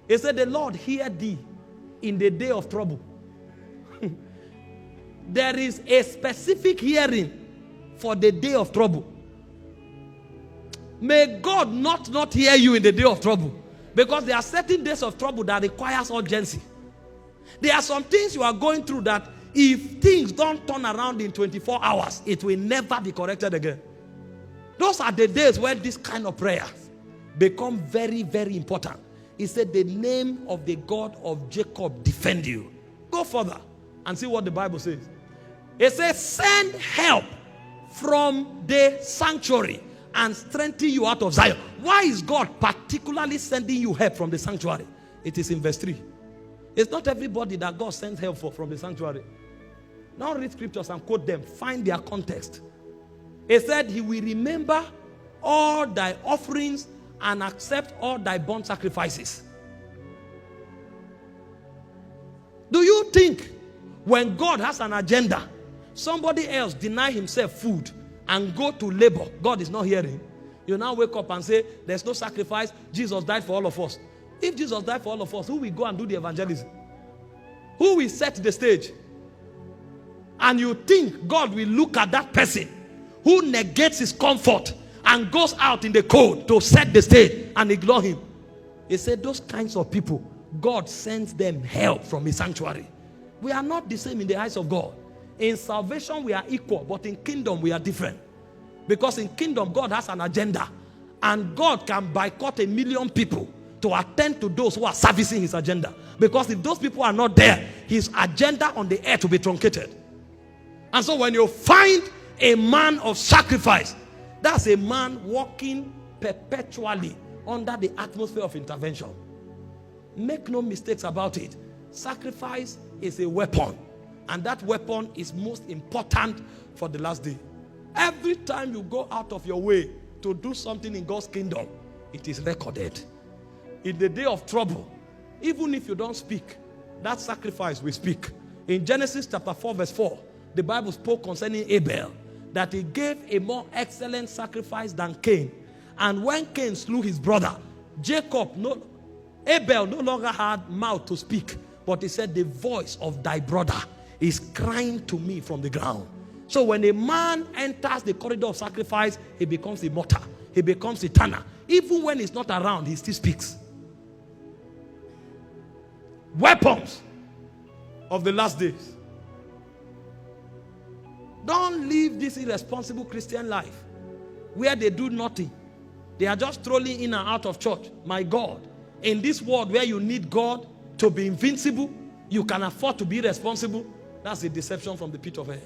He said, the Lord hear thee in the day of trouble. There is a specific hearing for the day of trouble. May God not hear you in the day of trouble. Because there are certain days of trouble that requires urgency. There are some things you are going through that if things don't turn around in 24 hours, it will never be corrected again. Those are the days where this kind of prayers become very, very important. He said, the name of the God of Jacob defend you. Go further and see what the Bible says. It says, send help from the sanctuary and strengthen you out of Zion. Why is God particularly sending you help from the sanctuary? It is in verse 3. It's not everybody that God sends help for from the sanctuary. Now read scriptures and quote them. Find their context. He said, he will remember all thy offerings and accept all thy burnt sacrifices. Do you think when God has an agenda, somebody else deny himself food and go to labor, God is not hearing? You now wake up and say, there's no sacrifice, Jesus died for all of us. If Jesus died for all of us, who will go and do the evangelism? Who will set the stage? And you think God will look at that person who negates his comfort and goes out in the cold to set the stage and ignore him? He said those kinds of people, God sends them help from his sanctuary. We are not the same in the eyes of God. In salvation we are equal, but in kingdom we are different. Because in kingdom God has an agenda, and God can boycott 1 million people to attend to those who are servicing his agenda. Because if those people are not there, his agenda on the earth will be truncated. And so when you find a man of sacrifice, that's a man walking perpetually under the atmosphere of intervention. Make no mistakes about it. Sacrifice is a weapon, and that weapon is most important for the last day. Every time you go out of your way to do something in God's kingdom, it is recorded. In the day of trouble, even if you don't speak, that sacrifice will speak. In Genesis chapter 4 verse 4, the Bible spoke concerning Abel, that he gave a more excellent sacrifice than Cain. And when Cain slew his brother, Abel no longer had mouth to speak, but he said, the voice of thy brother is crying to me from the ground. So when a man enters the corridor of sacrifice, he becomes immortal. He becomes eternal. Even when he's not around, he still speaks. Weapons of the last days. Don't live this irresponsible Christian life where they do nothing. They are just strolling in and out of church. My God, in this world where you need God to be invincible, you can afford to be irresponsible. That's a deception from the pit of hell.